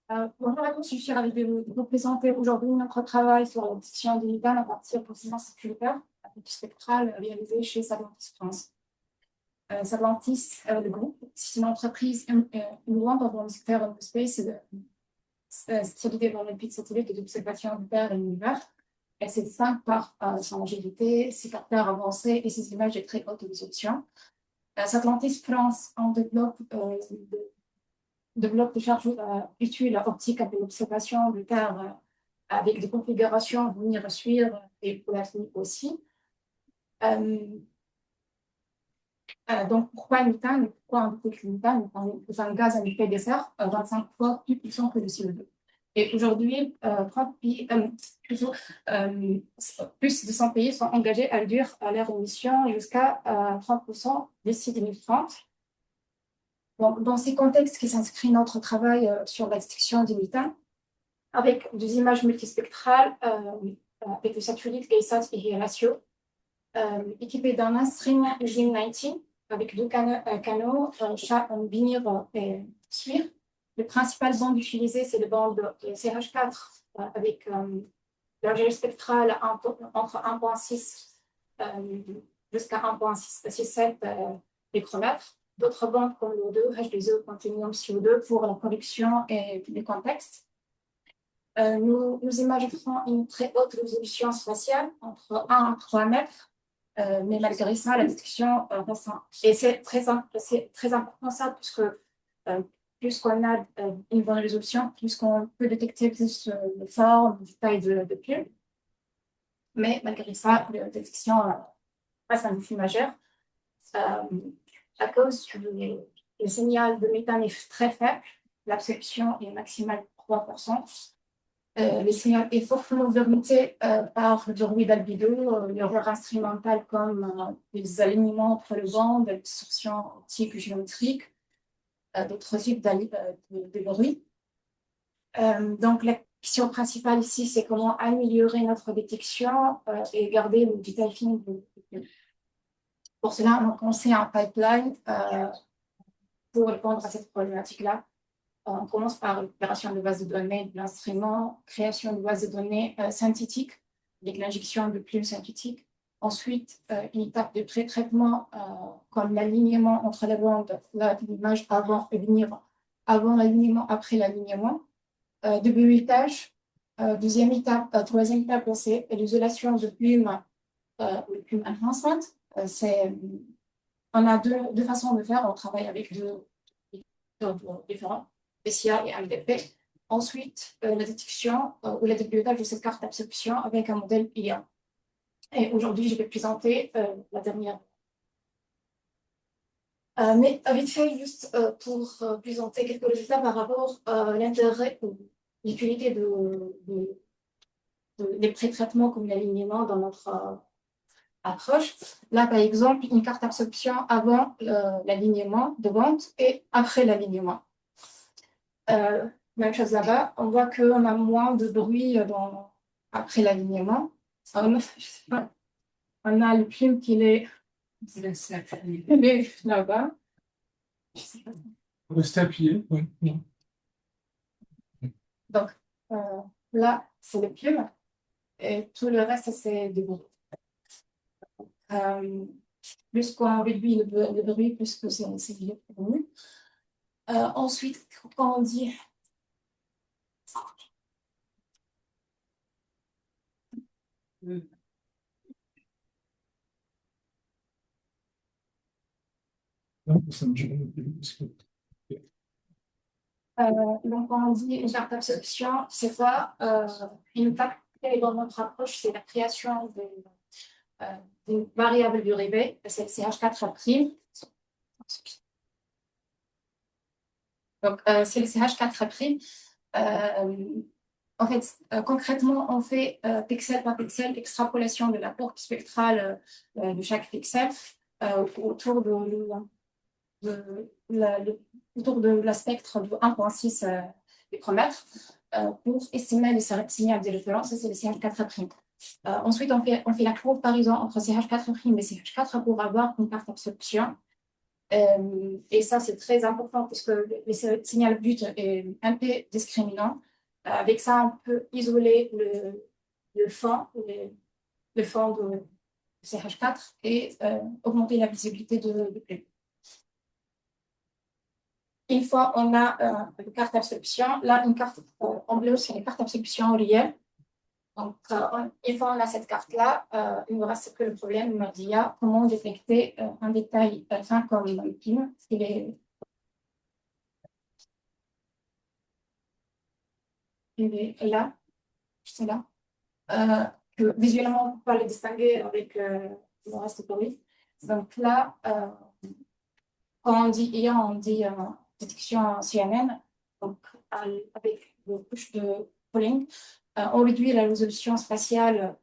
Bonjour à tous, je suis ravie de vous présenter aujourd'hui notre travail sur la détection du méthane à partir de processus sécuritaire spectral réalisé chez Savantis France. Savantis, le groupe, c'est une entreprise innovante dans le secteur aerospace spécialisée dans les pieds de satellite et d'observation de terre et de l'univers. Elle se distingue par son agilité, ses capteurs avancés et ses images de très haute résolution. Savantis France en développe des charges utiles optiques avec l'observation de terre avec des configurations pour venir suivre et pour la nuit aussi. Donc, pourquoi le méthane? Pourquoi on détecte le méthane? C'est un gaz à effet de serre 25 fois plus puissant que le CO2. Et aujourd'hui, plus de 100 pays sont engagés à réduire leur émission jusqu'à 30% d'ici 2030. Donc, dans ces contextes qui s'inscrit notre travail sur la détection du méthane, avec des images multispectrales, avec le satellite GAISAT et Ratio, équipé d'un instrument ZIM-90 avec deux canaux, binir et SWIR. Le principal band utilisé, c'est le band CH4 avec l'ingénierie spectrale entre 1.6 jusqu'à 1.67 micromètres. D'autres bandes comme l'O2, H2O, Continuum CO2 pour la production et les contextes. Nos images font une très haute résolution spatiale, entre 1 et 3 mètres, mais malgré ça, la détection ressent. Et c'est très important ça, plus qu'on a une bonne résolution, plus qu'on peut détecter plus de formes, de tailles de pulls. Mais malgré ça, la détection reste un défi majeur. À cause du signal de méthane est très faible, l'absorption est maximale 3%. Le signal est fortement limité par le bruit d'albédo, l'erreur instrumentale comme les alignements entre le band, la distorsion optique ou géométrique, d'autres types de bruit. Donc, la question principale ici, c'est comment améliorer notre détection et garder le détail fin. Pour cela, on a commencé un pipeline pour répondre à cette problématique-là. On commence par l'opération de base de données de l'instrument, création de base de données synthétique avec l'injection de plumes synthétiques. Ensuite, une étape de pré-traitement comme l'alignement entre les bandes, l'image avant l'alignement, après l'alignement. Débutage, deuxième étape, troisième étape, c'est l'isolation de plumes, le plume enhancement. On a deux façons de faire, on travaille avec deux différents. PCA et MDP. Ensuite, la détection ou le débutage de cette carte d'absorption avec un modèle IA. Et aujourd'hui, je vais présenter la dernière. Mais vite fait, juste pour présenter quelques résultats par rapport à l'intérêt ou l'utilité des pré-traitements comme l'alignement dans notre approche. Là, par exemple, une carte d'absorption avant l'alignement de vente et après l'alignement. Même chose là-bas, on voit qu'on a moins de bruit après l'alignement. On a le film qui est là-bas. Restez appuyé. Oui. Donc, là, c'est le film. Et tout le reste, c'est du bruit. Plus qu'on réduit le bruit, plus que c'est mieux pour nous. Ensuite, quand on dit donc, quand on dit une carte d'absorption, c'est quoi une étape dans notre approche, c'est la création d'une variable du réveil, c'est le CH4'. Donc, c'est le CH4'. En fait, concrètement, on fait pixel par pixel extrapolation de la porte spectrale de chaque pixel autour de la spectre de 1.6 micromètres pour estimer le signal de référence, c'est le CH4'. Ensuite, on fait la comparaison entre CH4' et CH4 pour avoir une carte d'absorption. Et ça, c'est très important parce que le signal but est un peu discriminant. Avec ça, on peut isoler le fond, le fond de CH4 et augmenter la visibilité de plume. Une fois on a une carte d'absorption, là, une carte en bleu, c'est une carte d'absorption réelle. Donc, une fois on a cette carte-là, il ne reste que le problème d'IA, comment détecter un détail fin comme le plume, il est là, juste là. Que visuellement, on ne peut pas le distinguer avec le reste de l'œil. Donc là, quand on dit IA, on dit détection CNN. Donc, avec le push de polling, on réduit la résolution spatiale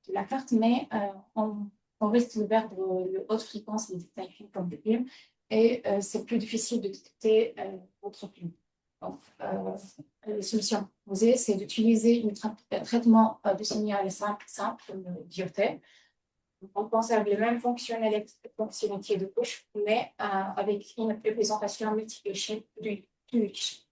de la carte, mais on risque de perdre le haute fréquence des détails fines comme le plume, et c'est plus difficile de détecter autre plume. Donc, la solution proposée, c'est d'utiliser un traitement de signal simple, comme le diopter. On conserve les mêmes fonctionnalités de push, mais avec une représentation multipliée plus riche.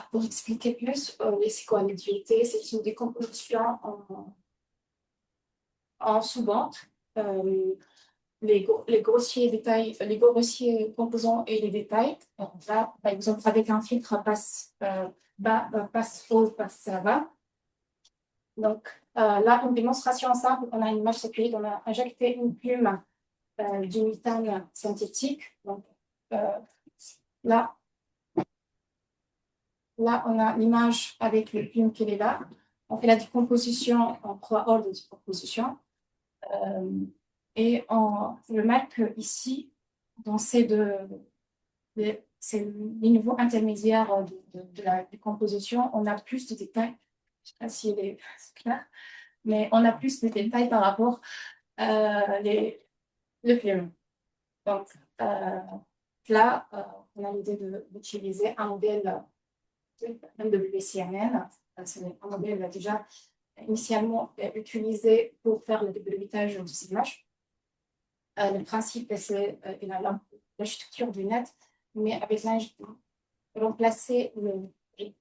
Pour expliquer plus, c'est quoi la dualité? C'est une décomposition en sous-bandes. Les grossiers détails, les grossiers composants et les détails. Là, par exemple, avec un filtre passe bas, passe haut, passe bas. Donc, là, une démonstration simple, on a une image sécurisée, on a injecté une plume du méthane synthétique. Donc, là, on a l'image avec le plume qui est là. On fait la décomposition en 3 ordres de décomposition. Et on remarque ici, dans ces c'est les niveaux intermédiaires de la décomposition, on a plus de détails. Je ne sais pas si c'est clair, mais on a plus de détails par rapport le plume. Donc là, on a l'idée d'utiliser un modèle MWCNN. C'est un modèle déjà initialement utilisé pour faire le débruitage de ces images. Le principe, c'est la structure du net, mais avec remplacer la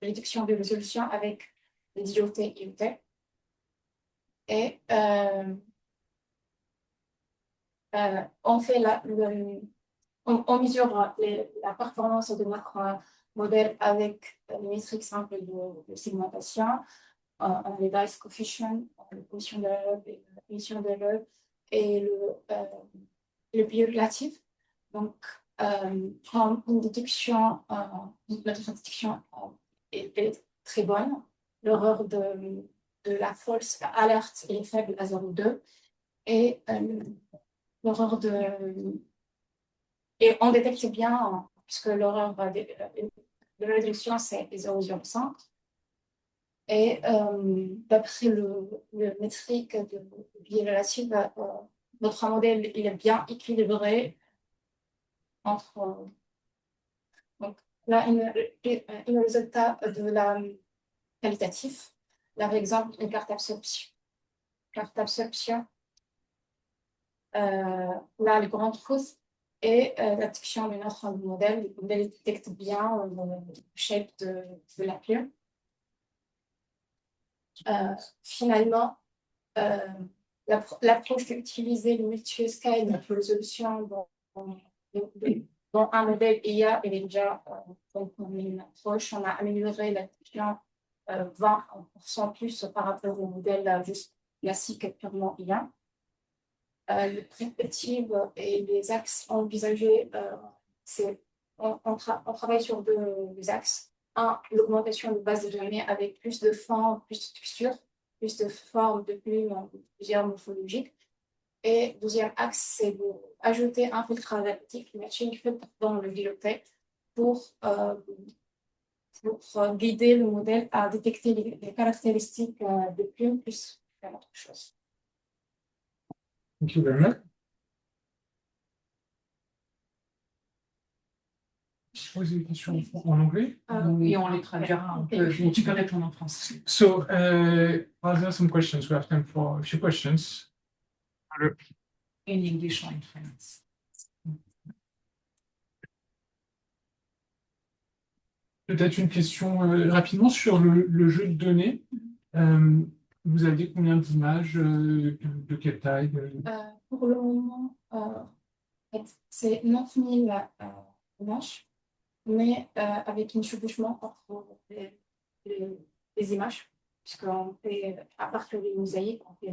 réduction de résolution avec le DOT IoT. Et on fait on mesure la performance de notre modèle avec les métriques simples de segmentation. On a les dice coefficient, la position de l'émission de l'œuvre et le biais relatif. Donc, quand une détection, la détection est très bonne, l'erreur de la false alerte est faible à 0,2 et l'erreur et on détecte bien, puisque l'erreur de la détection c'est 0,05. Et d'après le métrique de biais relatif, notre modèle il est bien équilibré entre. Donc là, un résultat de la qualitatif. Là, par exemple, une carte d'absorption. Là, les grandes choses et la détection de notre modèle. Le modèle détecte bien le shape de la plume. Finalement, l'approche d'utiliser le multi-scale pour résolution dans un modèle IA, il est déjà une approche. On a amélioré la détection 20% plus par rapport au modèle juste classique purement IA. Le perspective et les axes envisagés, on travaille sur deux axes. Un, l'augmentation de base de données avec plus de formes, plus de textures, plus de formes de plumes, plusieurs morphologiques. Et deuxième axe, c'est d'ajouter un filtre adaptif, matching filter dans le bibliothèque pour guider le modèle à détecter les caractéristiques de plumes plus qu'une autre chose. Thank you very much. Je pose des questions en anglais. Et on les traduira un peu. Tu peux répondre en français. So, I'll have some questions. We have time for a few questions. in English or in French. Peut-être une question rapidement sur le jeu de données. Vous aviez combien d'images, de quelle taille? Pour le moment, c'est 9000 images, mais avec un chevauchement entre les images, puisqu'on fait, à partir des mosaïques, on fait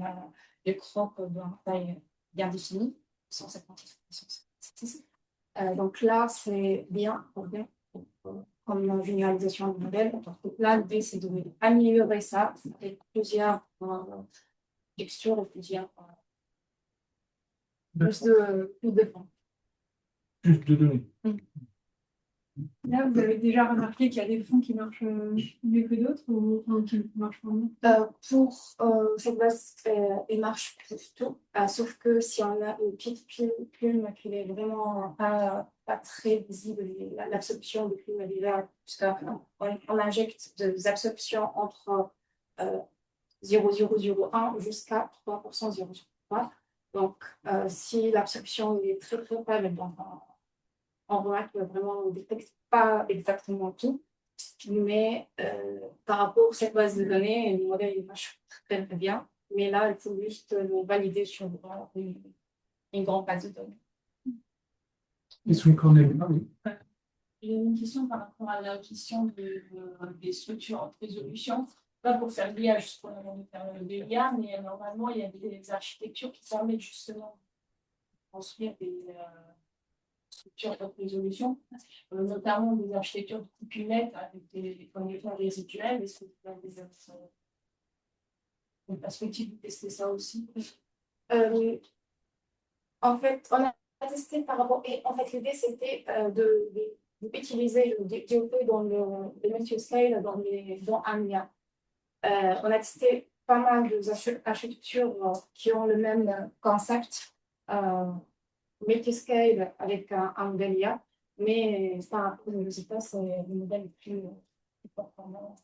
les crocs d'une taille bien définie, 156. Donc là, c'est bien, comme une généralisation du modèle. Donc là, l'idée, c'est d'améliorer ça avec plusieurs textures et plusieurs plus de fonds. Plus de données. Là, vous avez déjà remarqué qu'il y a des fonds qui marchent mieux que d'autres ou enfin, qui ne marchent pas mieux? Pour cette base, elle marche pour tout, sauf que si on a une petite plume qui est vraiment pas très visible, l'absorption de plume est déjà, puisqu'on injecte des absorptions entre 0,001 jusqu'à 3%, 0,3. Donc, si l'absorption est très très faible, donc on remarque vraiment, on ne détecte pas exactement tout, mais par rapport à cette base de données, le modèle il marche très très bien, mais là, il faut juste le valider sur une grande base de données. Question de Cornelia, oui. J'ai une question par rapport à la question des structures en résolution. Pas pour faire l'IA, juste pour faire de l'IA, mais normalement, il y a des architectures qui permettent justement de construire des structures de résolution, notamment des architectures de coupinettes avec des connexions résiduelles. Est-ce que vous avez une perspective de tester ça aussi? En fait, on a testé par rapport, et en fait, l'idée c'était d'utiliser le DOP dans le multiscale dans un lien. On a testé pas mal d'architectures qui ont le même concept, multiscale avec un modèle IA, mais par rapport aux résultats, c'est le modèle plus performant.